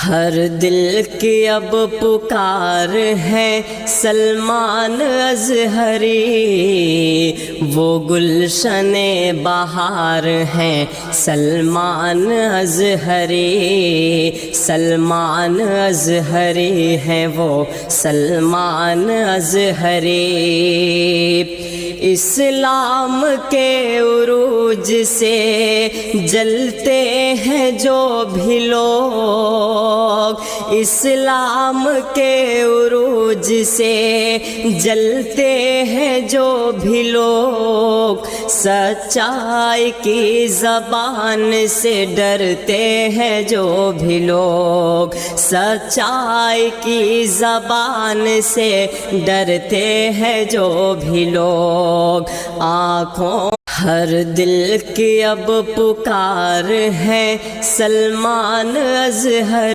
ہر دل کی اب پکار ہے سلمان اظہری، وہ گلشن بہار ہیں سلمان اظہری، سلمان اظہری ہیں وہ سلمان اظہری۔ اسلام کے عروج سے جلتے ہیں جو بھی لوگ، اسلام کے عروج سے جلتے ہیں جو بھی لوگ، سچائی کی زبان سے ڈرتے ہیں جو بھی لوگ، سچائی کی زبان سے ڈرتے ہیں جو بھی لوگ۔ آنکھوں ہر دل کی اب پکار ہے سلمان اظہری۔